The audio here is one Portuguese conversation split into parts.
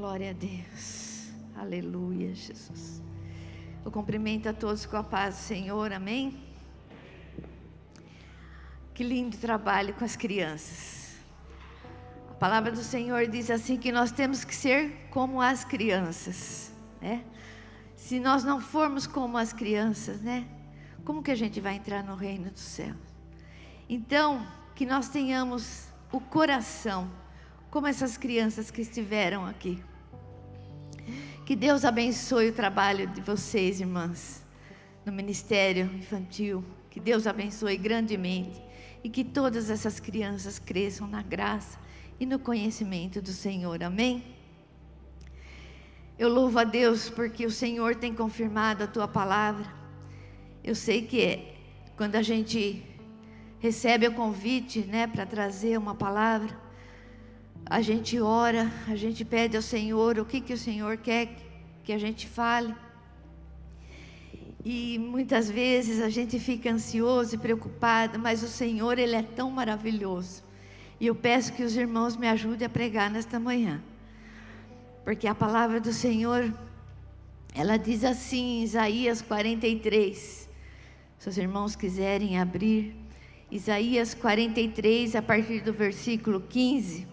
Glória a Deus. Aleluia, Jesus. Eu cumprimento a todos com a paz do Senhor, amém? Que lindo trabalho com as crianças. A palavra do Senhor diz assim que nós temos que ser como as crianças, né? Se nós não formos como as crianças, né? Como que a gente vai entrar no reino do céu? Então, que nós tenhamos o coração como essas crianças que estiveram aqui. Que Deus abençoe o trabalho de vocês, irmãs, no ministério infantil. Que Deus abençoe grandemente e que todas essas crianças cresçam na graça e no conhecimento do Senhor, amém? Eu louvo a Deus porque o Senhor tem confirmado a tua palavra. Eu sei que quando a gente recebe o convite, né, para trazer uma palavra, a gente ora, a gente pede ao Senhor o que o Senhor quer que a gente fale. E muitas vezes a gente fica ansioso e preocupado, mas o Senhor, Ele é tão maravilhoso. E eu peço que os irmãos me ajudem a pregar nesta manhã. Porque a palavra do Senhor, ela diz assim em Isaías 43. Se os irmãos quiserem abrir, Isaías 43, a partir do versículo 15.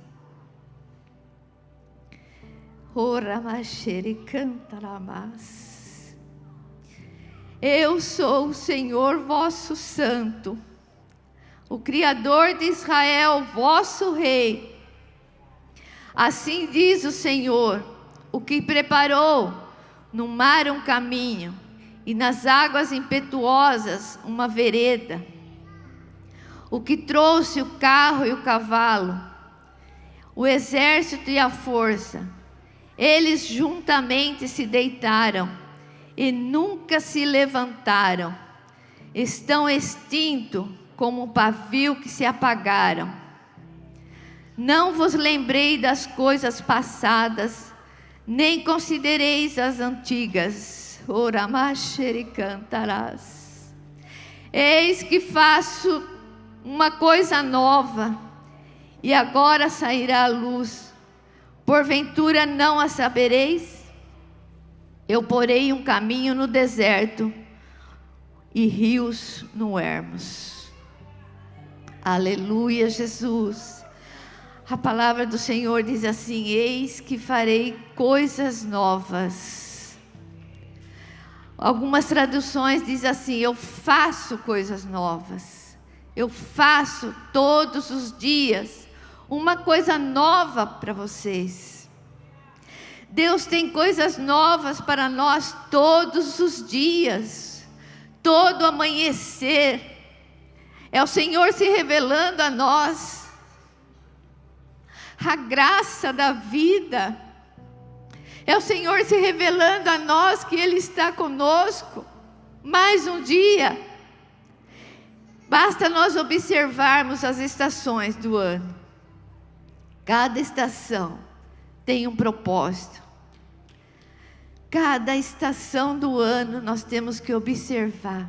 Eu sou o Senhor vosso santo, o Criador de Israel, vosso Rei. Assim diz o Senhor, o que preparou no mar um caminho e nas águas impetuosas uma vereda, o que trouxe o carro e o cavalo, o exército e a força. Eles juntamente se deitaram e nunca se levantaram. Estão extintos como um pavio que se apagaram. Não vos lembrei das coisas passadas, nem considereis as antigas. Oramashere cantarás. Eis que faço uma coisa nova, e agora sairá a luz. Porventura não a sabereis? Eu porei um caminho no deserto e rios no ermos. Aleluia, Jesus. A palavra do Senhor diz assim: eis que farei coisas novas. Algumas traduções dizem assim: eu faço coisas novas. Eu faço todos os dias uma coisa nova para vocês. Deus tem coisas novas para nós todos os dias, todo amanhecer. É o Senhor se revelando a nós, a graça da vida. É o Senhor se revelando a nós que Ele está conosco. Mais um dia. Basta nós observarmos as estações do ano. Cada estação tem um propósito. Cada estação do ano nós temos que observar.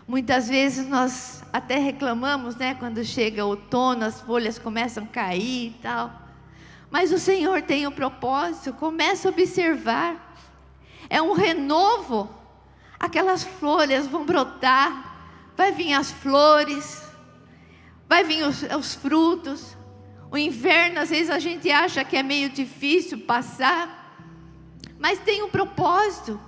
Muitas vezes nós até reclamamos, né? Quando chega o outono, as folhas começam a cair e tal. Mas o Senhor tem um propósito. Começa a observar. É um renovo. Aquelas folhas vão brotar. Vai vir as flores. Vai vir os frutos. O inverno, às vezes a gente acha que é meio difícil passar, mas tem um propósito.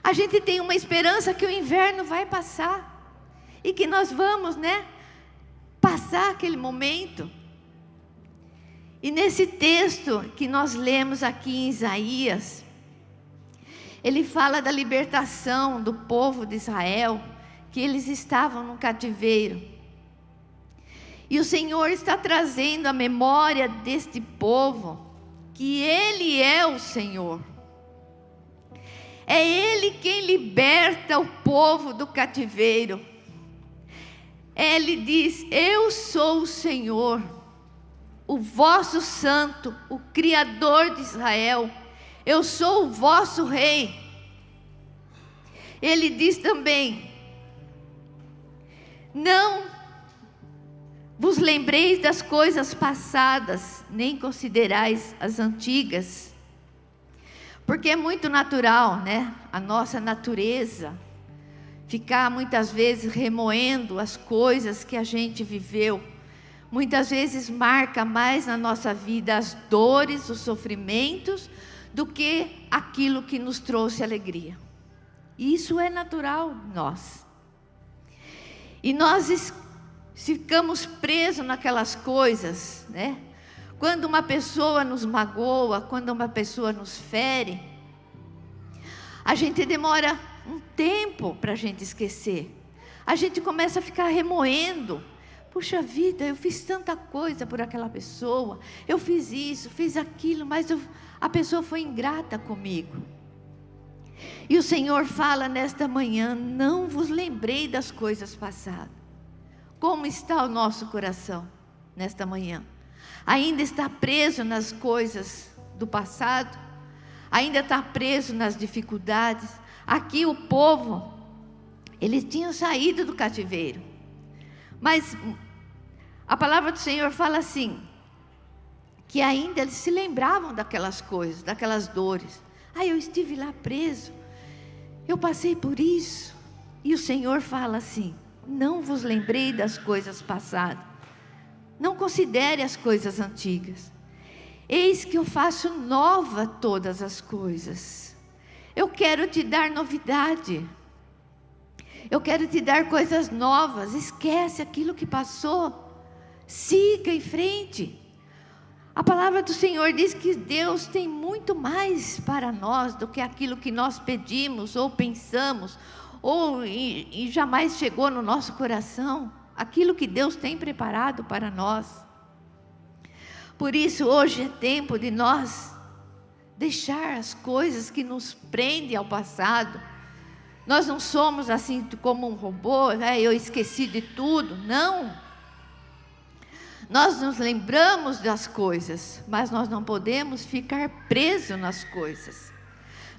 A gente tem uma esperança que o inverno vai passar e que nós vamos, né, passar aquele momento. E nesse texto que nós lemos aqui em Isaías, ele fala da libertação do povo de Israel, que eles estavam no cativeiro. E o Senhor está trazendo a memória deste povo, que Ele é o Senhor. É Ele quem liberta o povo do cativeiro. Ele diz: eu sou o Senhor, o vosso santo, o Criador de Israel. Eu sou o vosso Rei. Ele diz também: não vos lembreis das coisas passadas, nem considerais as antigas. Porque é muito natural, né? A nossa natureza ficar muitas vezes remoendo as coisas que a gente viveu. Muitas vezes marca mais na nossa vida as dores, os sofrimentos, do que aquilo que nos trouxe alegria. Isso é natural em nós. E nós ficamos presos naquelas coisas, né? Quando uma pessoa nos magoa, quando uma pessoa nos fere, a gente demora um tempo para a gente esquecer. A gente começa a ficar remoendo. Puxa vida, eu fiz tanta coisa por aquela pessoa, eu fiz isso, fiz aquilo, mas a pessoa foi ingrata comigo. E o Senhor fala nesta manhã: não vos lembrei das coisas passadas. Como está o nosso coração nesta manhã? Ainda está preso nas coisas do passado? Ainda está preso nas dificuldades? Aqui o povo, eles tinham saído do cativeiro, mas a palavra do Senhor fala assim, que ainda eles se lembravam daquelas coisas, daquelas dores. Eu estive lá preso, eu passei por isso. E o Senhor fala assim: não vos lembrei das coisas passadas, não considere as coisas antigas. Eis que eu faço nova todas as coisas. Eu quero te dar novidade. Eu quero te dar coisas novas. Esquece aquilo que passou. Siga em frente. A palavra do Senhor diz que Deus tem muito mais para nós do que aquilo que nós pedimos ou pensamos, e jamais chegou no nosso coração. Aquilo que Deus tem preparado para nós. Por isso hoje é tempo de nós deixar as coisas que nos prendem ao passado. Nós não somos assim como um robô, né? Eu esqueci de tudo. Não. Nós nos lembramos das coisas, mas nós não podemos ficar presos nas coisas.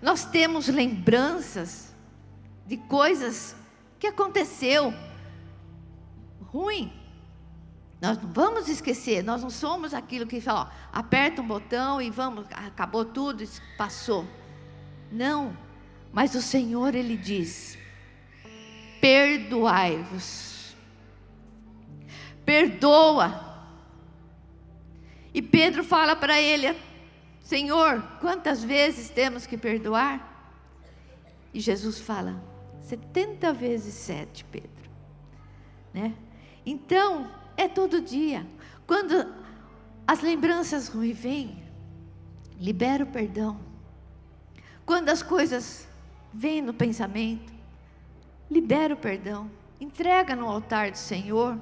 Nós temos lembranças de coisas que aconteceu ruim. Nós não vamos esquecer, nós não somos aquilo que fala, aperta um botão e vamos, acabou tudo, passou. Não, mas o Senhor, Ele diz: perdoai-vos. Perdoa. E Pedro fala para ele: Senhor, quantas vezes temos que perdoar? E Jesus fala: 70 vezes 7, Pedro, né? Então, é todo dia. Quando as lembranças ruins vêm, libera o perdão. Quando as coisas vêm no pensamento, libera o perdão. Entrega no altar do Senhor.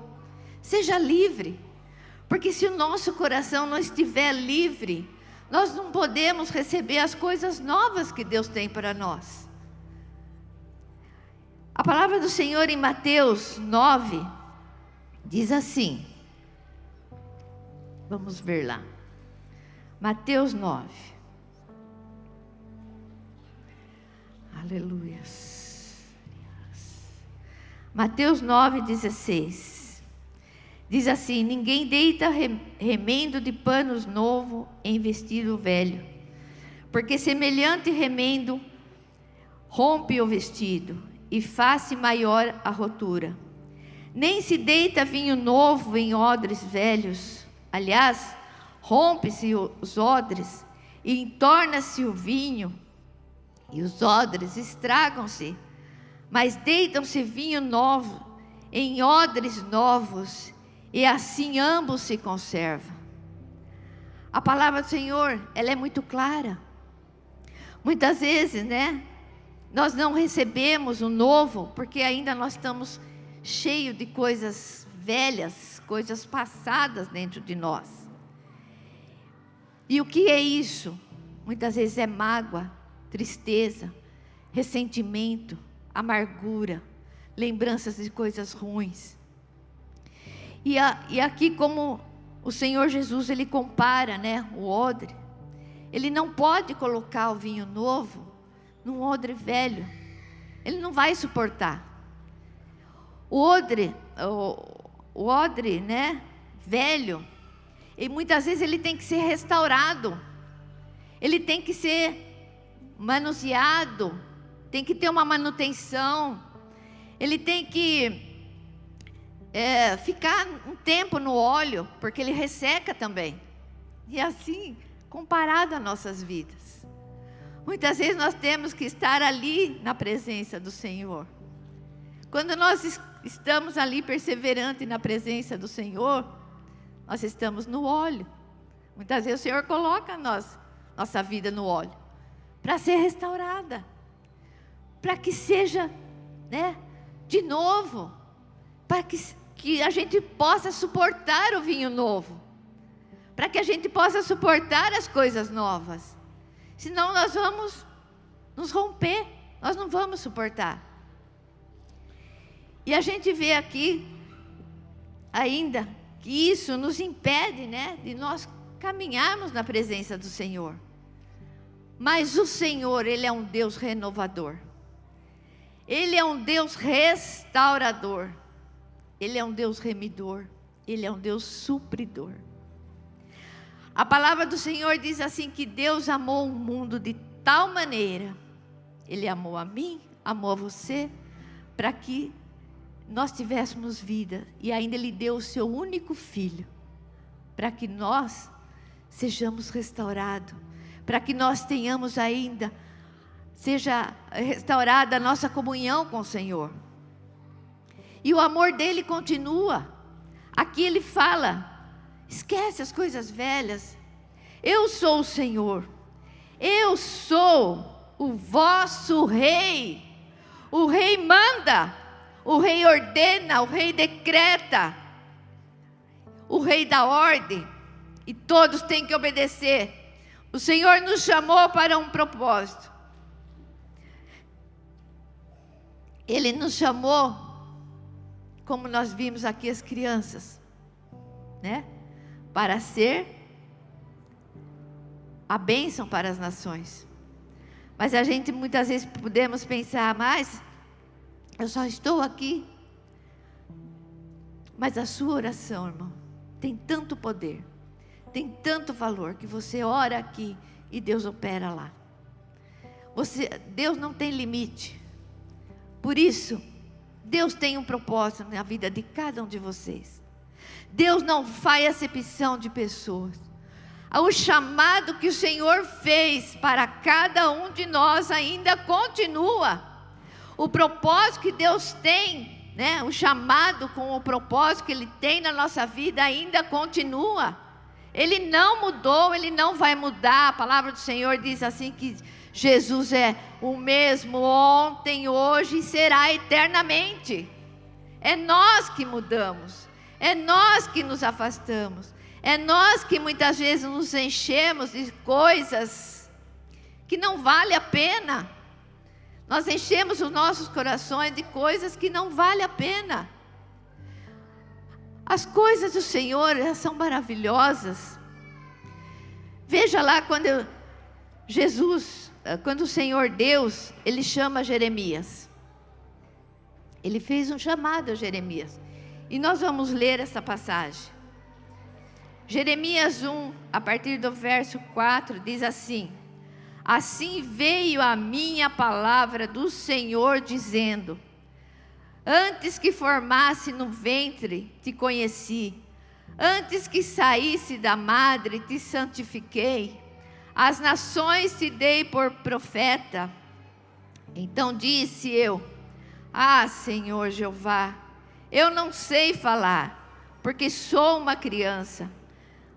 Seja livre. Porque se o nosso coração não estiver livre, nós não podemos receber as coisas novas que Deus tem para nós. A palavra do Senhor em Mateus 9 diz assim, vamos ver lá, Mateus 9, aleluia, Mateus 9:16, diz assim: ninguém deita remendo de panos novo em vestido velho, porque semelhante remendo rompe o vestido e faz maior a rotura. Nem se deita vinho novo em odres velhos. Aliás, rompe-se os odres e entorna-se o vinho, e os odres estragam-se. Mas deitam-se vinho novo em odres novos, e assim ambos se conservam. A palavra do Senhor, ela é muito clara. Muitas vezes, né, nós não recebemos o novo, porque ainda nós estamos cheios de coisas velhas, coisas passadas dentro de nós. E o que é isso? Muitas vezes é mágoa, tristeza, ressentimento, amargura, lembranças de coisas ruins. E aqui, como o Senhor Jesus, Ele compara, né, o odre. Ele não pode colocar o vinho novo num odre velho. Ele não vai suportar. O odre, né, velho, e muitas vezes ele tem que ser restaurado, ele tem que ser manuseado, tem que ter uma manutenção, ele tem que ficar um tempo no óleo, porque ele resseca também. E assim, comparado às nossas vidas, muitas vezes nós temos que estar ali na presença do Senhor. Quando nós estamos ali perseverantes na presença do Senhor, nós estamos no óleo. Muitas vezes o Senhor coloca nossa vida no óleo, para ser restaurada, para que seja, de novo, para que a gente possa suportar o vinho novo, para que a gente possa suportar as coisas novas. Senão nós vamos nos romper, nós não vamos suportar. E a gente vê aqui ainda que isso nos impede, de nós caminharmos na presença do Senhor. Mas o Senhor, Ele é um Deus renovador. Ele é um Deus restaurador. Ele é um Deus remidor. Ele é um Deus supridor. A palavra do Senhor diz assim, que Deus amou o mundo de tal maneira. Ele amou a mim, amou a você, para que nós tivéssemos vida. E ainda Ele deu o seu único filho, para que nós sejamos restaurados, para que nós tenhamos ainda, seja restaurada a nossa comunhão com o Senhor. E o amor dele continua. Aqui ele fala, esquece as coisas velhas. Eu sou o Senhor. Eu sou o vosso rei. O rei manda. O rei ordena. O rei decreta. O rei dá ordem. E todos têm que obedecer. O Senhor nos chamou para um propósito. Ele nos chamou, como nós vimos aqui as crianças, para ser a bênção para as nações. Mas a gente muitas vezes podemos pensar, mas eu só estou aqui. Mas a sua oração, irmão, tem tanto poder, tem tanto valor, que você ora aqui e Deus opera lá. Deus não tem limite. Por isso, Deus tem um propósito na vida de cada um de vocês. Deus não faz acepção de pessoas. O chamado que o Senhor fez para cada um de nós ainda continua. O propósito que Deus tem, o chamado com o propósito que Ele tem na nossa vida ainda continua. Ele não mudou, Ele não vai mudar. A palavra do Senhor diz assim que Jesus é o mesmo ontem, hoje e será eternamente. É nós que mudamos, é nós que nos afastamos, é nós que muitas vezes nos enchemos de coisas que não vale a pena. Nós enchemos os nossos corações de coisas que não vale a pena. As coisas do Senhor, elas são maravilhosas. Veja lá quando o Senhor Deus, Ele chama Jeremias. Ele fez um chamado a Jeremias. E nós vamos ler essa passagem. Jeremias 1, a partir do verso 4, diz assim: assim veio a minha palavra do Senhor dizendo: antes que formasse no ventre te conheci, antes que saísse da madre te santifiquei, as nações te dei por profeta. Então disse eu: Senhor Jeová, eu não sei falar, porque sou uma criança.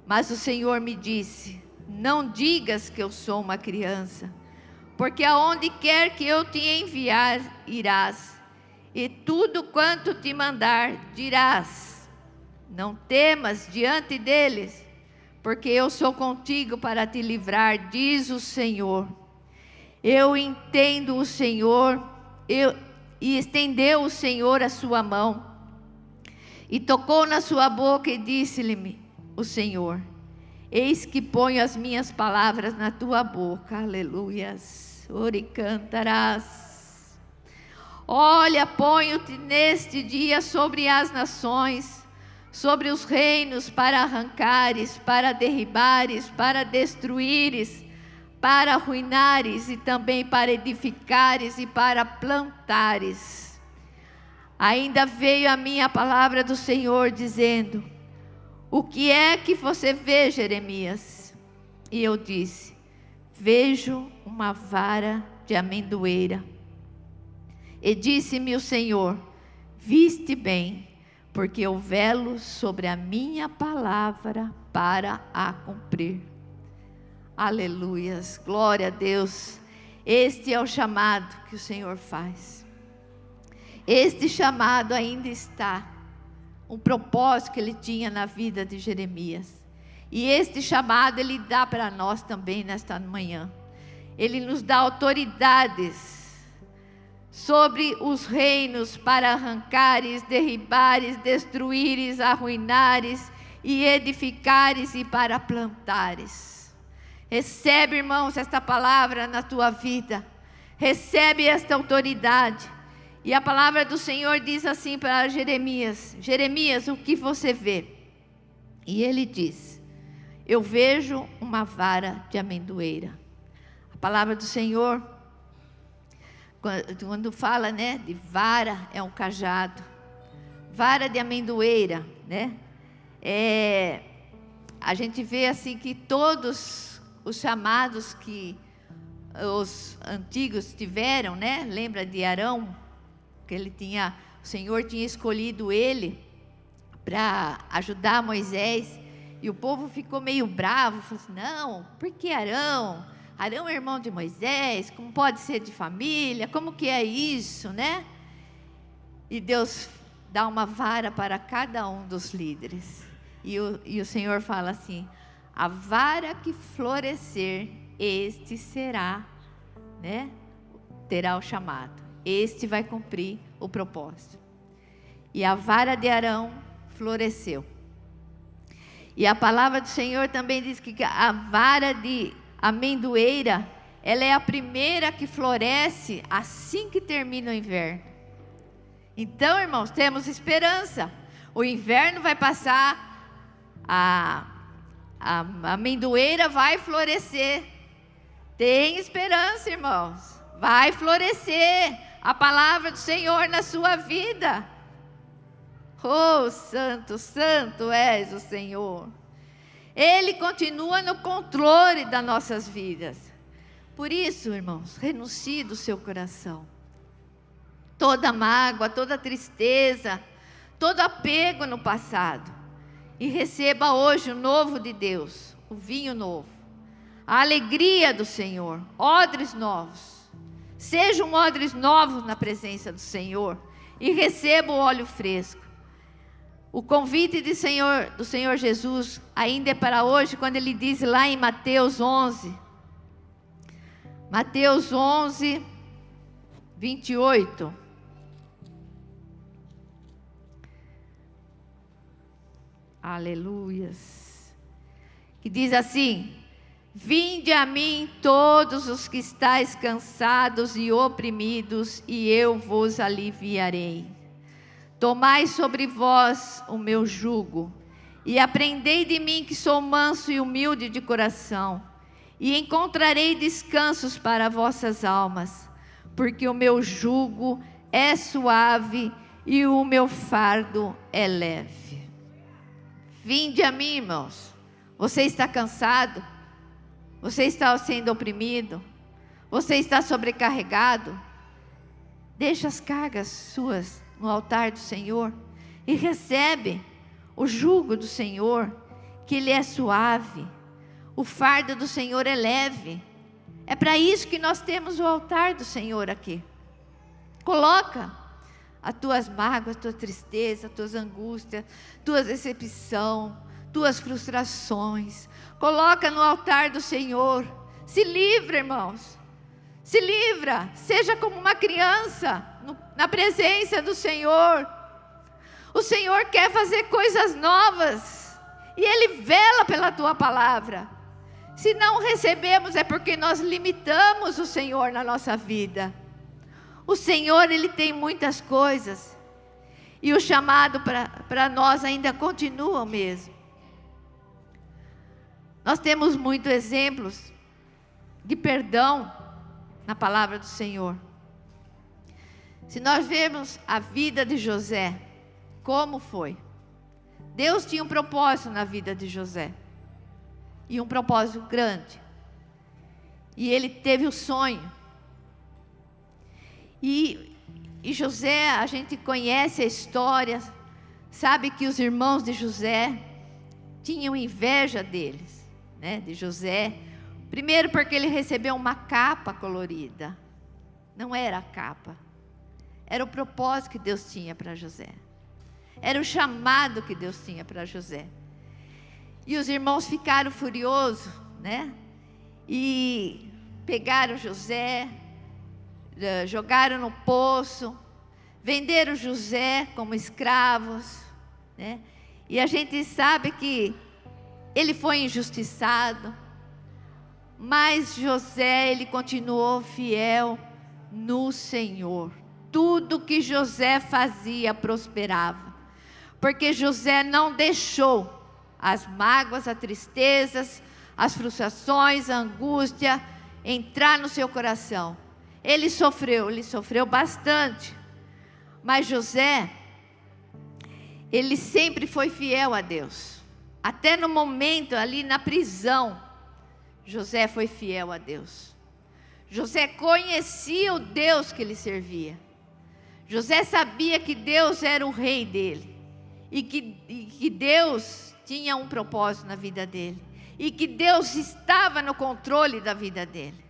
Mas o Senhor me disse: não digas que eu sou uma criança, porque aonde quer que eu te enviar, irás, e tudo quanto te mandar, dirás. Não temas diante deles, porque eu sou contigo para te livrar, diz o Senhor. Eu entendo o Senhor, e estendeu o Senhor a sua mão, e tocou na sua boca, e disse-lhe o Senhor: eis que ponho as minhas palavras na tua boca. Aleluias. Ore cantarás. Olha, ponho-te neste dia sobre as nações, sobre os reinos para arrancares, para derribares, para destruíres, para arruinares e também para edificares e para plantares. Ainda veio a mim a palavra do Senhor dizendo: o que é que você vê, Jeremias? E eu disse: vejo uma vara de amendoeira. E disse-me o Senhor: viste bem, porque eu velo sobre a minha palavra para a cumprir. Aleluias, glória a Deus. Este é o chamado que o Senhor faz. Este chamado ainda está, um propósito que ele tinha na vida de Jeremias. E este chamado ele dá para nós também nesta manhã. Ele nos dá autoridades sobre os reinos para arrancares, derribares, destruíres, arruinares e edificares e para plantares. Recebe, irmãos, esta palavra na tua vida. Recebe esta autoridade. E a palavra do Senhor diz assim para Jeremias: Jeremias, o que você vê? E ele diz: eu vejo uma vara de amendoeira. A palavra do Senhor, quando fala, né, de vara, é um cajado. Vara de amendoeira, né? A gente vê assim que todos os chamados que os antigos tiveram, né? Lembra de Arão? Que o Senhor tinha escolhido ele para ajudar Moisés. E o povo ficou meio bravo, falou assim: não, por que Arão? Arão é irmão de Moisés, como pode ser de família? Como que é isso, né? E Deus dá uma vara para cada um dos líderes. E o Senhor fala assim: a vara que florescer, este será, né? Terá o chamado. Este vai cumprir o propósito. E a vara de Arão floresceu. E a palavra do Senhor também diz que a vara de amendoeira, ela é a primeira que floresce assim que termina o inverno. Então, irmãos, temos esperança. O inverno vai passar, a amendoeira vai florescer. Tem esperança, irmãos. Vai florescer a palavra do Senhor na sua vida. Oh, santo, santo és o Senhor. Ele continua no controle das nossas vidas. Por isso, irmãos, renuncie do seu coração toda mágoa, toda tristeza, todo apego no passado, e receba hoje o novo de Deus, o vinho novo, a alegria do Senhor, odres novos. Sejam odres novos na presença do Senhor e receba o óleo fresco. O convite do Senhor Jesus ainda é para hoje, quando ele diz lá em Mateus 11. Mateus 11, 28. Aleluias. Que diz assim: vinde a mim todos os que estáis cansados e oprimidos, e eu vos aliviarei. Tomai sobre vós o meu jugo, e aprendei de mim, que sou manso e humilde de coração, e encontrarei descansos para vossas almas, porque o meu jugo é suave e o meu fardo é leve. Vinde a mim, irmãos. Você está cansado? Você está sendo oprimido? Você está sobrecarregado? Deixa as cargas suas no altar do Senhor e recebe o jugo do Senhor, que ele é suave. O fardo do Senhor é leve. É para isso que nós temos o altar do Senhor aqui. Coloca as tuas mágoas, tua tristeza, tuas angústias, tua decepção, tuas frustrações. Coloca no altar do Senhor. Se livra, irmãos. Se livra. Seja como uma criança na presença do Senhor. O Senhor quer fazer coisas novas. E Ele vela pela tua palavra. Se não recebemos, é porque nós limitamos o Senhor na nossa vida. O Senhor, Ele tem muitas coisas. E o chamado para nós ainda continua o mesmo. Nós temos muitos exemplos de perdão na palavra do Senhor. Se nós vermos a vida de José, como foi? Deus tinha um propósito na vida de José. E um propósito grande. E ele teve o sonho. E José, a gente conhece a história, sabe que os irmãos de José tinham inveja deles, né, de José. Primeiro porque ele recebeu uma capa colorida. Não era a capa. Era o propósito que Deus tinha para José. Era o chamado que Deus tinha para José. E os irmãos ficaram furiosos, né? E pegaram José, jogaram no poço, venderam José como escravos, né? E a gente sabe que ele foi injustiçado, mas José, ele continuou fiel no Senhor. Tudo que José fazia prosperava, porque José não deixou as mágoas, as tristezas, as frustrações, a angústia entrar no seu coração. Ele sofreu bastante, mas José, ele sempre foi fiel a Deus. Até no momento ali na prisão, José foi fiel a Deus. José conhecia o Deus que ele servia. José sabia que Deus era o rei dele. E que Deus tinha um propósito na vida dele. E que Deus estava no controle da vida dele.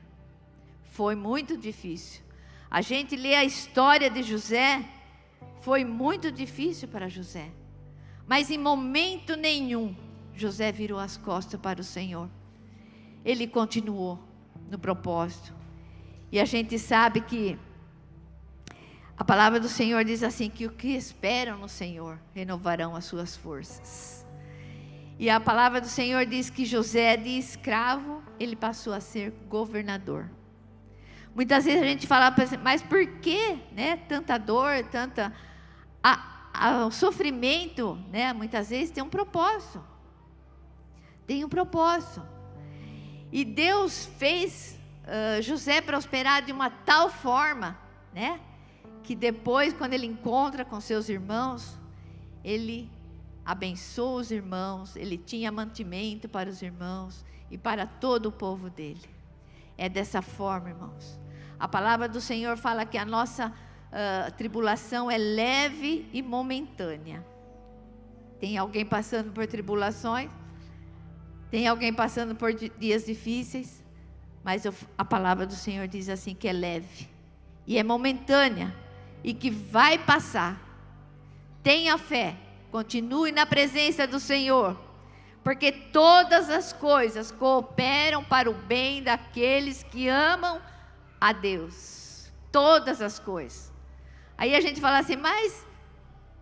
Foi muito difícil. A gente lê a história de José. Foi muito difícil para José. Mas em momento nenhum, José virou as costas para o Senhor. Ele continuou no propósito. E a gente sabe que a palavra do Senhor diz assim, que o que esperam no Senhor renovarão as suas forças. E a palavra do Senhor diz que José, de escravo, ele passou a ser governador. Muitas vezes a gente fala, mas por que, né, tanta dor, o sofrimento, né, muitas vezes tem um propósito. Tem um propósito. E Deus fez José prosperar de uma tal forma, né, que depois, quando ele encontra com seus irmãos, ele abençoa os irmãos, ele tinha mantimento para os irmãos e para todo o povo dele. É dessa forma, irmãos. A palavra do Senhor fala que a nossa tribulação é leve e momentânea. Tem alguém passando por tribulações? Tem alguém passando por dias difíceis? Mas a palavra do Senhor diz assim, que é leve e é momentânea e que vai passar. Tenha fé, continue na presença do Senhor, porque todas as coisas cooperam para o bem daqueles que amam a Deus. Todas as coisas. Aí a gente fala assim, mas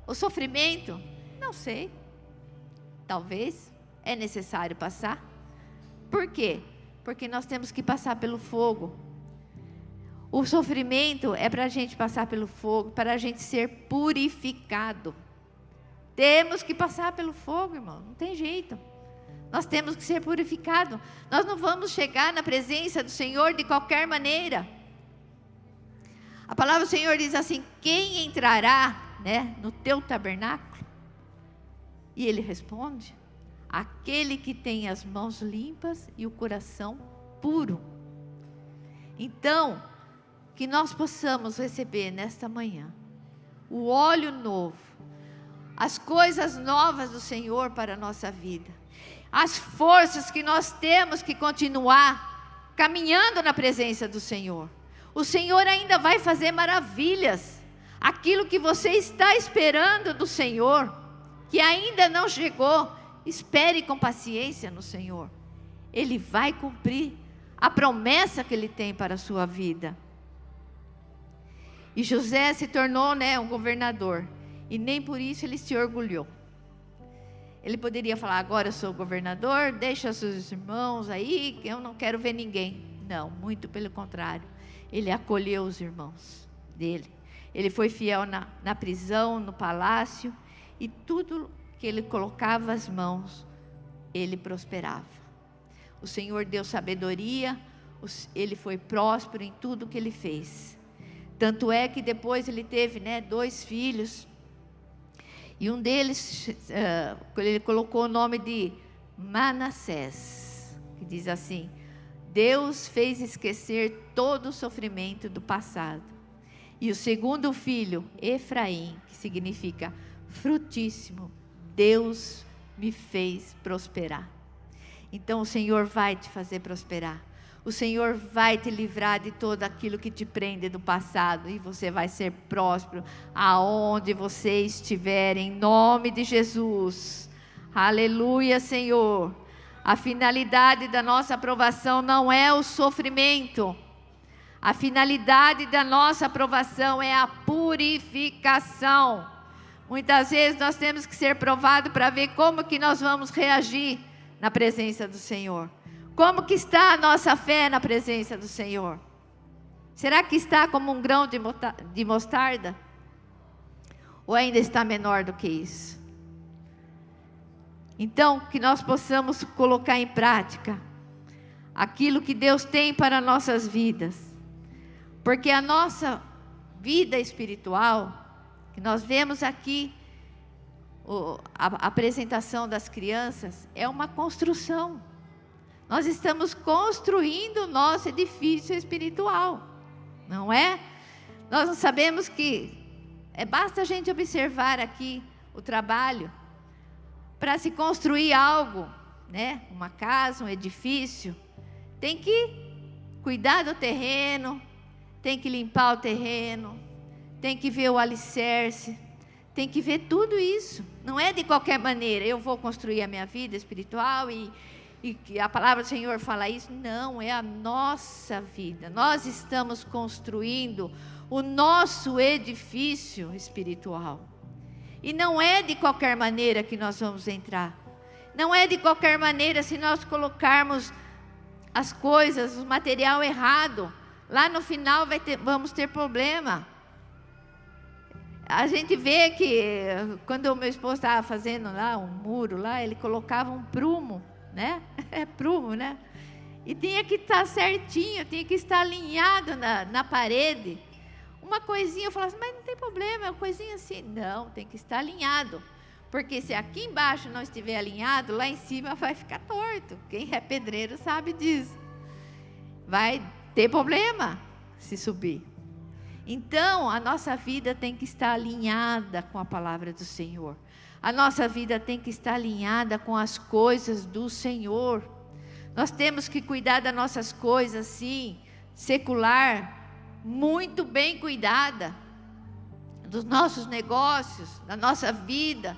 o sofrimento, não sei, talvez é necessário passar. Por quê? Porque nós temos que passar pelo fogo. O sofrimento é para a gente passar pelo fogo, para a gente ser purificado. Temos que passar pelo fogo, irmão, não tem jeito. Nós temos que ser purificados. Nós não vamos chegar na presença do Senhor de qualquer maneira. A palavra do Senhor diz assim, quem entrará, né, no teu tabernáculo? E ele responde, aquele que tem as mãos limpas e o coração puro. Então, que nós possamos receber nesta manhã o óleo novo, as coisas novas do Senhor para a nossa vida, as forças que nós temos que continuar caminhando na presença do Senhor. O Senhor ainda vai fazer maravilhas. Aquilo que você está esperando do Senhor, que ainda não chegou, espere com paciência no Senhor. Ele vai cumprir a promessa que Ele tem para a sua vida. E José se tornou, né, um governador. E nem por isso ele se orgulhou. Ele poderia falar, agora eu sou governador, deixa seus irmãos aí, que eu não quero ver ninguém. Não, muito pelo contrário. Ele acolheu os irmãos dele. Ele foi fiel na prisão, no palácio, e tudo que ele colocava as mãos, ele prosperava. O Senhor deu sabedoria, ele foi próspero em tudo que ele fez. Tanto é que depois ele teve 2 filhos, e um deles, ele colocou o nome de Manassés, que diz assim: Deus fez esquecer todo o sofrimento do passado. E o segundo filho, Efraim, que significa frutíssimo, Deus me fez prosperar. Então o Senhor vai te fazer prosperar. O Senhor vai te livrar de todo aquilo que te prende do passado, e você vai ser próspero aonde você estiver, em nome de Jesus. Aleluia, Senhor. A finalidade da nossa aprovação não é o sofrimento. A finalidade da nossa aprovação é a purificação. Muitas vezes nós temos que ser provados para ver como que nós vamos reagir na presença do Senhor. Como que está a nossa fé na presença do Senhor? Será que está como um grão de mostarda? Ou ainda está menor do que isso? Então, que nós possamos colocar em prática aquilo que Deus tem para nossas vidas. Porque a nossa vida espiritual, que nós vemos aqui, a apresentação das crianças, é uma construção. Nós estamos construindo o nosso edifício espiritual, não é? Nós não sabemos que, basta a gente observar aqui o trabalho, para se construir algo, uma casa, um edifício, tem que cuidar do terreno, tem que limpar o terreno, tem que ver o alicerce, tem que ver tudo isso. Não é de qualquer maneira, eu vou construir a minha vida espiritual e a palavra do Senhor fala isso. Não, é a nossa vida. Nós estamos construindo o nosso edifício espiritual. E não é de qualquer maneira que nós vamos entrar. Não é de qualquer maneira se nós colocarmos as coisas, o material errado. Lá no final vamos ter problema. A gente vê que quando o meu esposo estava fazendo lá um muro, lá, ele colocava um prumo, É prumo, E tinha que estar certinho, tinha que estar alinhado na parede. Uma coisinha, eu falava assim, mas não tem problema, é uma coisinha assim. Não, tem que estar alinhado. Porque se aqui embaixo não estiver alinhado, lá em cima vai ficar torto. Quem é pedreiro sabe disso. Vai ter problema se subir. Então, a nossa vida tem que estar alinhada com a palavra do Senhor. A nossa vida tem que estar alinhada com as coisas do Senhor. Nós temos que cuidar das nossas coisas, sim, secular, muito bem cuidada, dos nossos negócios, da nossa vida.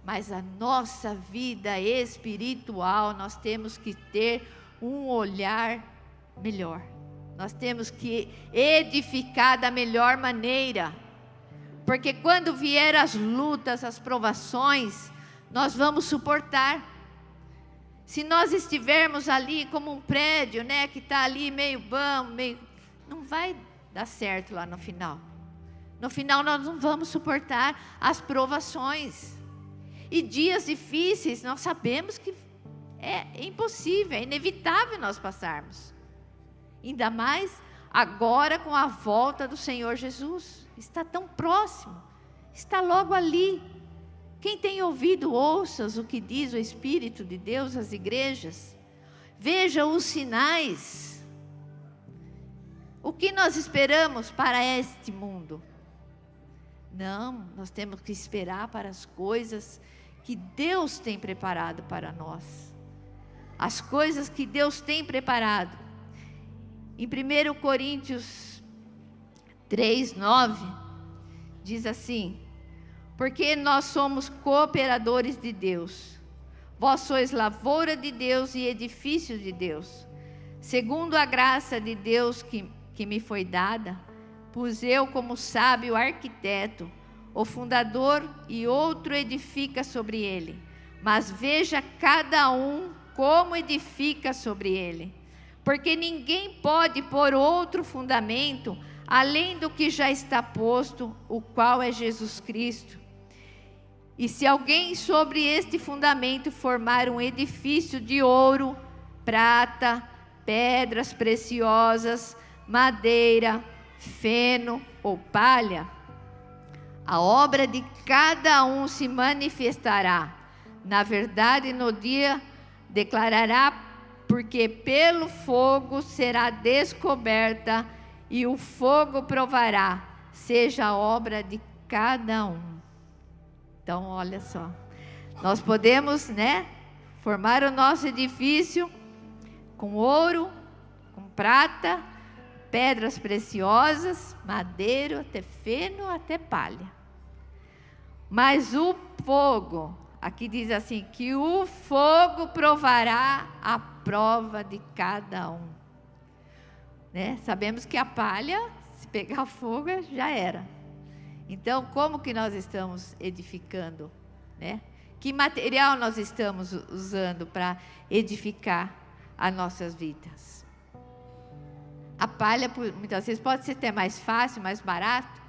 Mas a nossa vida espiritual, nós temos que ter um olhar melhor. Nós temos que edificar da melhor maneira. Porque quando vier as lutas, as provações, nós vamos suportar. Se nós estivermos ali como um prédio, que está ali meio bom, não vai dar certo lá no final. No final nós não vamos suportar as provações. E dias difíceis, nós sabemos que é impossível, é inevitável nós passarmos. Ainda mais agora com a volta do Senhor Jesus. Está tão próximo, está logo ali. Quem tem ouvido, ouça o que diz o Espírito de Deus às igrejas. Veja os sinais. O que nós esperamos para este mundo? Não, nós temos que esperar para as coisas que Deus tem preparado para nós. As coisas que Deus tem preparado. Em 1 Coríntios 3:9, diz assim: porque nós somos cooperadores de Deus. Vós sois lavoura de Deus e edifício de Deus. Segundo a graça de Deus que me foi dada, pus eu como sábio arquiteto, o fundador, e outro edifica sobre ele. Mas veja cada um como edifica sobre ele. Porque ninguém pode pôr outro fundamento além do que já está posto, o qual é Jesus Cristo. E se alguém sobre este fundamento formar um edifício de ouro, prata, pedras preciosas, madeira, feno ou palha, a obra de cada um se manifestará. Na verdade, no dia declarará, porque pelo fogo será descoberta, e o fogo provará, seja a obra de cada um. Então, olha só, nós podemos, formar o nosso edifício com ouro, com prata, pedras preciosas, madeira, até feno, até palha. Mas o fogo, aqui diz assim, que o fogo provará a prova de cada um. Sabemos que a palha, se pegar fogo, já era. Então, como que nós estamos edificando? Que material nós estamos usando para edificar as nossas vidas? A palha, muitas vezes, pode ser até mais fácil, mais barato,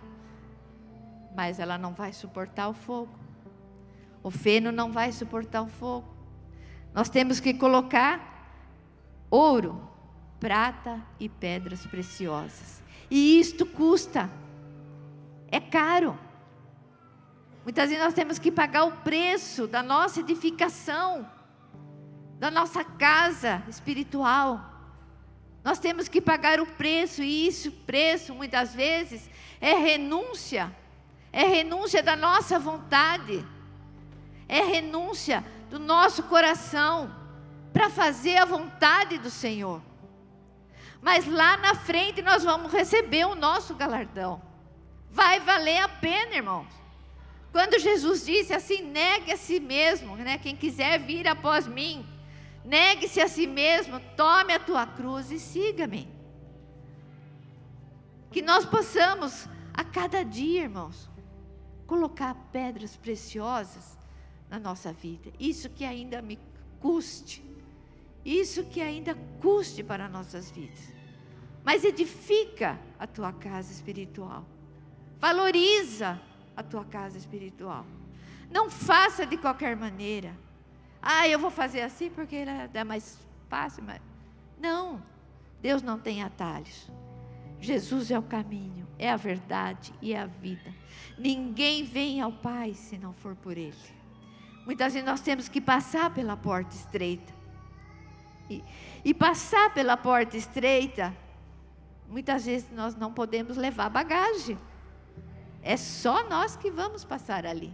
mas ela não vai suportar o fogo. O feno não vai suportar o fogo. Nós temos que colocar ouro, prata e pedras preciosas. E isto custa. É caro. Muitas vezes nós temos que pagar o preço da nossa edificação, da nossa casa espiritual. Nós temos que pagar o preço, e esse preço muitas vezes é renúncia da nossa vontade, é renúncia do nosso coração para fazer a vontade do Senhor. Mas lá na frente nós vamos receber o nosso galardão. Vai valer a pena, irmãos. Quando Jesus disse assim, negue a si mesmo, quem quiser vir após mim, negue-se a si mesmo, tome a tua cruz e siga-me. Que nós possamos, a cada dia, irmãos, colocar pedras preciosas na nossa vida. Isso que ainda me custe. Isso que ainda custe para nossas vidas. Mas edifica a tua casa espiritual. Valoriza a tua casa espiritual. Não faça de qualquer maneira. Eu vou fazer assim porque é mais fácil. Mas... Não, Deus não tem atalhos. Jesus é o caminho, é a verdade e é a vida. Ninguém vem ao Pai se não for por Ele. Muitas vezes nós temos que passar pela porta estreita. E passar pela porta estreita, muitas vezes nós não podemos levar bagagem. É só nós que vamos passar ali.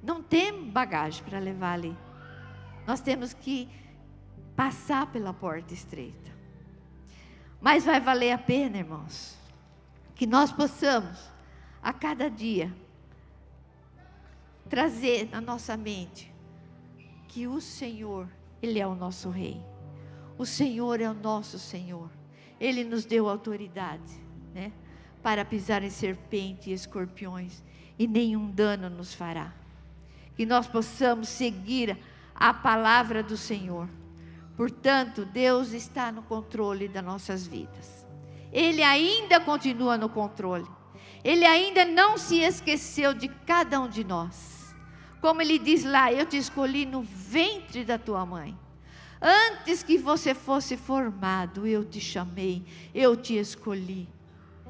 Não tem bagagem para levar ali. Nós temos que passar pela porta estreita. Mas vai valer a pena, irmãos, que nós possamos, a cada dia, trazer na nossa mente que o Senhor, Ele é o nosso Rei. O Senhor é o nosso Senhor. Ele nos deu autoridade, para pisar em serpente e escorpiões, e nenhum dano nos fará. Que nós possamos seguir a palavra do Senhor. Portanto, Deus está no controle das nossas vidas. Ele ainda continua no controle. Ele ainda não se esqueceu de cada um de nós. Como Ele diz lá, eu te escolhi no ventre da tua mãe. Antes que você fosse formado, eu te chamei, eu te escolhi.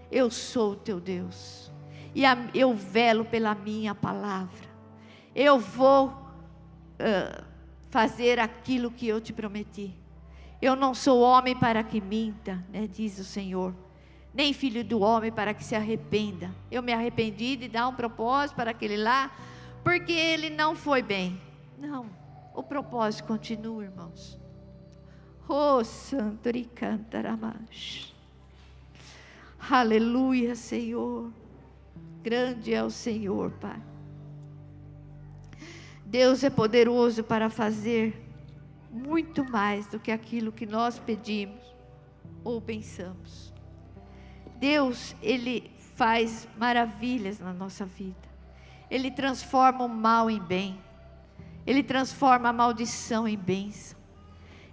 Eu sou o teu Deus. E eu velo pela minha palavra. Eu vou fazer aquilo que eu te prometi. Eu não sou homem para que minta, diz o Senhor. Nem filho do homem para que se arrependa. Eu me arrependi de dar um propósito para aquele lá, porque ele não foi bem. Não, o propósito continua, irmãos. Oh, santo ricantaramash. Aleluia, Senhor. Grande é o Senhor, Pai. Deus é poderoso para fazer muito mais do que aquilo que nós pedimos ou pensamos. Deus, Ele faz maravilhas na nossa vida. Ele transforma o mal em bem. Ele transforma a maldição em bênção.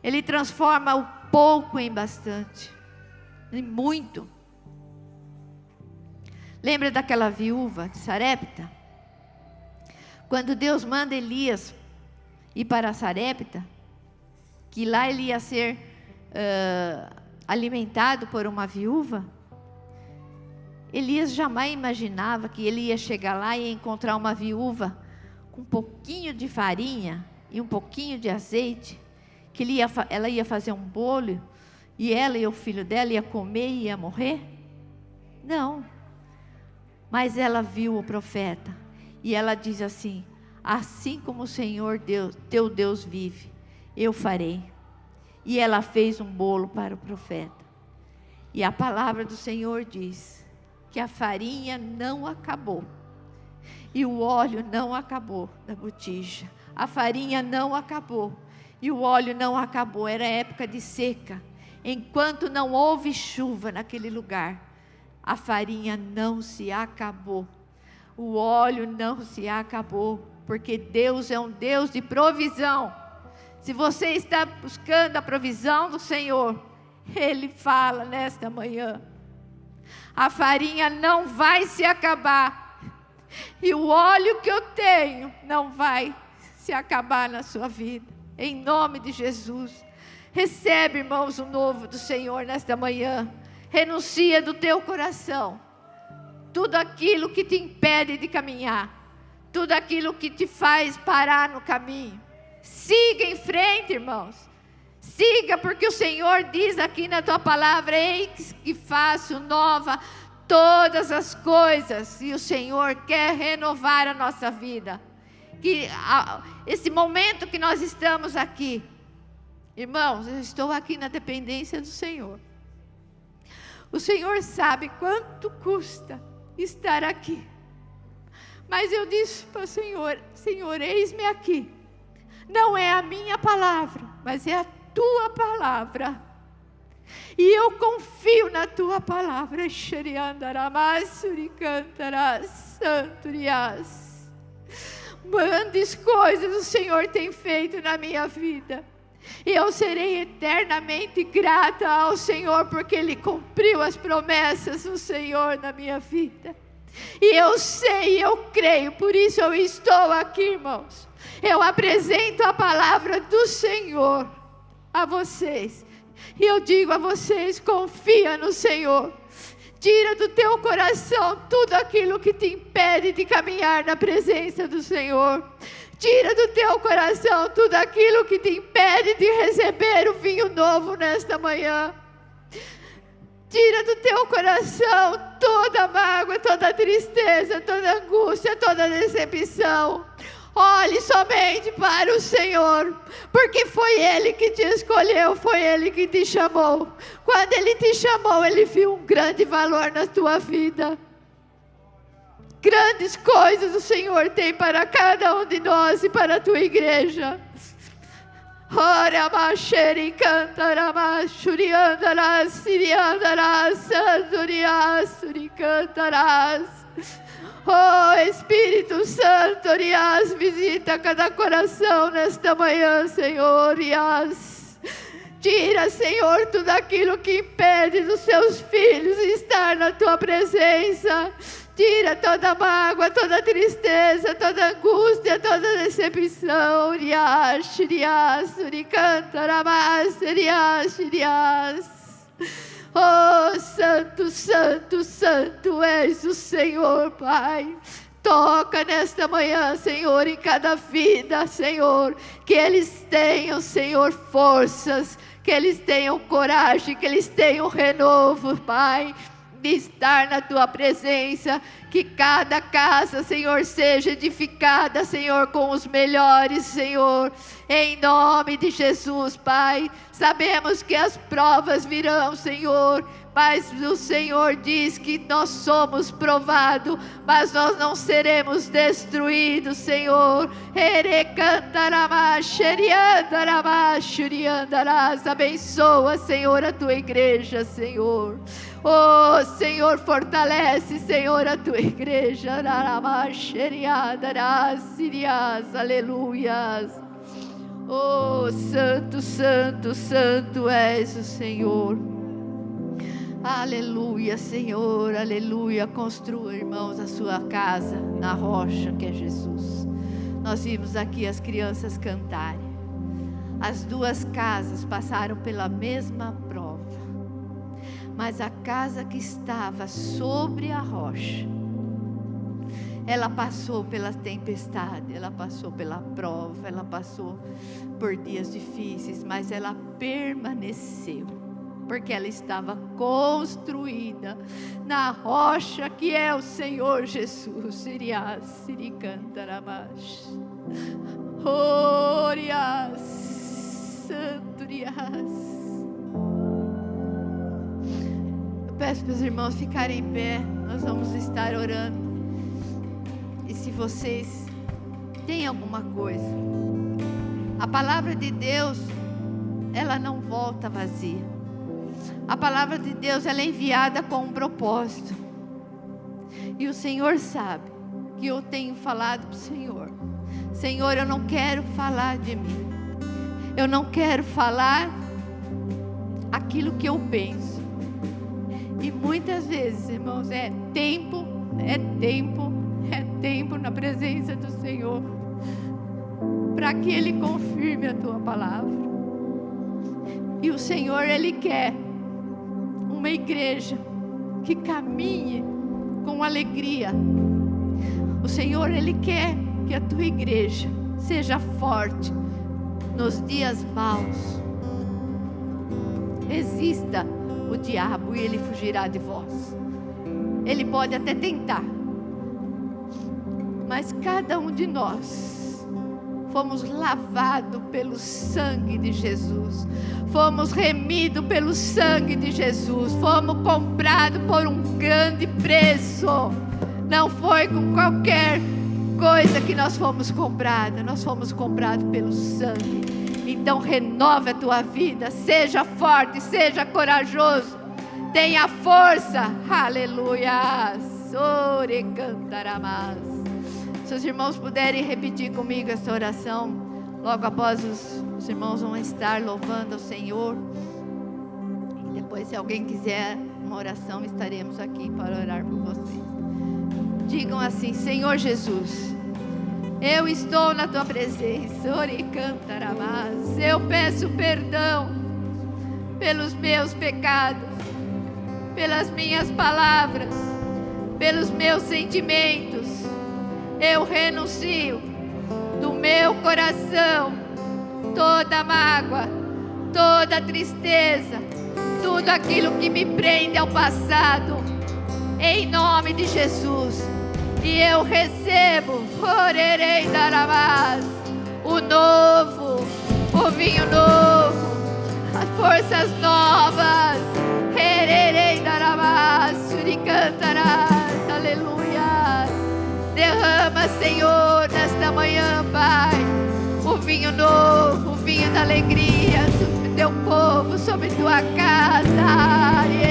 Ele transforma o pouco em bastante, em muito. Lembra daquela viúva de Sarepta? Quando Deus manda Elias ir para Sarepta, que lá ele ia ser alimentado por uma viúva, Elias jamais imaginava que ele ia chegar lá e ia encontrar uma viúva com um pouquinho de farinha e um pouquinho de azeite, que ela ia fazer um bolo e ela e o filho dela ia comer e ia morrer? Não. Mas ela viu o profeta e ela diz assim: assim como o Senhor Deus, teu Deus vive, eu farei. E ela fez um bolo para o profeta. E a palavra do Senhor diz que a farinha não acabou e o óleo não acabou da botija. A farinha não acabou e o óleo não acabou. Era época de seca. Enquanto não houve chuva naquele lugar, a farinha não se acabou, o óleo não se acabou, porque Deus é um Deus de provisão. Se você está buscando a provisão do Senhor, Ele fala nesta manhã: a farinha não vai se acabar, e o óleo que eu tenho não vai se acabar na sua vida, em nome de Jesus. Recebe, irmãos, o novo do Senhor nesta manhã. Renuncia do teu coração tudo aquilo que te impede de caminhar, tudo aquilo que te faz parar no caminho. Siga em frente, irmãos. Siga, porque o Senhor diz aqui na tua palavra: eis que faço nova todas as coisas. E o Senhor quer renovar a nossa vida. Que esse momento que nós estamos aqui, irmãos, eu estou aqui na dependência do Senhor. O Senhor sabe quanto custa estar aqui. Mas eu disse para o Senhor: Senhor, eis-me aqui. Não é a minha palavra, mas é a tua palavra. E eu confio na tua palavra. Grandes coisas o Senhor tem feito na minha vida. E eu serei eternamente grata ao Senhor, porque Ele cumpriu as promessas do Senhor na minha vida. E eu sei, eu creio, por isso eu estou aqui, irmãos. Eu apresento a palavra do Senhor a vocês. E eu digo a vocês: confia no Senhor. Tira do teu coração tudo aquilo que te impede de caminhar na presença do Senhor. Tira do teu coração tudo aquilo que te impede de receber o vinho novo nesta manhã. Tira do teu coração toda mágoa, toda tristeza, toda angústia, toda decepção. Olhe somente para o Senhor, porque foi Ele que te escolheu, foi Ele que te chamou. Quando Ele te chamou, Ele viu um grande valor na tua vida. Grandes coisas o Senhor tem para cada um de nós e para a tua igreja. Ora, macheri, cantará, churiandarás, siriandarás, sandoriás, suricantarás. Oh, Espírito Santo, Oriás, visita cada coração nesta manhã, Senhor, Oriás. Tira, Senhor, tudo aquilo que impede dos seus filhos estar na tua presença. Tira toda mágoa, toda tristeza, toda angústia, toda decepção. Oriás, Oriás, Oricantarás, Oriás, Oriás. Oh, Santo, Santo, Santo és o Senhor, Pai. Toca nesta manhã, Senhor, em cada vida, Senhor. Que eles tenham, Senhor, forças. Que eles tenham coragem, que eles tenham renovo, Pai, de estar na tua presença. Que cada casa, Senhor, seja edificada, Senhor, com os melhores, Senhor, em nome de Jesus, Pai. Sabemos que as provas virão, Senhor, mas o Senhor diz que nós somos provados, mas nós não seremos destruídos, Senhor. Abençoa, Senhor, a tua igreja, Senhor. Oh, Senhor, fortalece, Senhor, a tua igreja. Aleluias. Oh, Santo, Santo, Santo és o Senhor. Aleluia, Senhor, aleluia. Construa, irmãos, a sua casa na rocha que é Jesus. Nós vimos aqui as crianças cantarem. As duas casas passaram pela mesma prova, mas a casa que estava sobre a rocha, ela passou pela tempestade, ela passou pela prova, ela passou por dias difíceis, mas ela permaneceu, porque ela estava construída na rocha que é o Senhor Jesus. Sirias, siricantaramash, orias, santurias. Eu peço para os irmãos ficarem em pé, nós vamos estar orando. E se vocês têm alguma coisa, a palavra de Deus, ela não volta vazia. A palavra de Deus, ela é enviada com um propósito. E o Senhor sabe que eu tenho falado para o Senhor: Senhor, eu não quero falar de mim. Eu não quero falar aquilo que eu penso. E muitas vezes, irmãos, é tempo na presença do Senhor, para que Ele confirme a tua palavra. E o Senhor, Ele quer uma igreja que caminhe com alegria. O Senhor, Ele quer que a tua igreja seja forte nos dias maus. Resista o diabo e ele fugirá de vós. Ele pode até tentar, mas cada um de nós fomos lavados pelo sangue de Jesus, fomos remidos pelo sangue de Jesus, fomos comprados por um grande preço. Não foi com qualquer coisa que nós fomos comprados, nós fomos comprados pelo sangue. Então renova a tua vida, seja forte, seja corajoso, tenha força. Aleluia. Ore cantaramas. Se os irmãos puderem repetir comigo essa oração, logo após os irmãos vão estar louvando ao Senhor. E depois, se alguém quiser uma oração, estaremos aqui para orar por vocês. Digam assim: Senhor Jesus, eu estou na tua presença. Ore cantaramas. Eu peço perdão pelos meus pecados, pelas minhas palavras, pelos meus sentimentos. Eu renuncio do meu coração toda mágoa, toda tristeza, tudo aquilo que me prende ao passado, em nome de Jesus. E eu recebo, orerei darabás, o novo, o vinho novo, as forças novas. Hererei darabás, suricantarás, aleluia. Derrama, Senhor, nesta manhã, Pai, o vinho novo, o vinho da alegria sobre teu povo, sobre tua casa.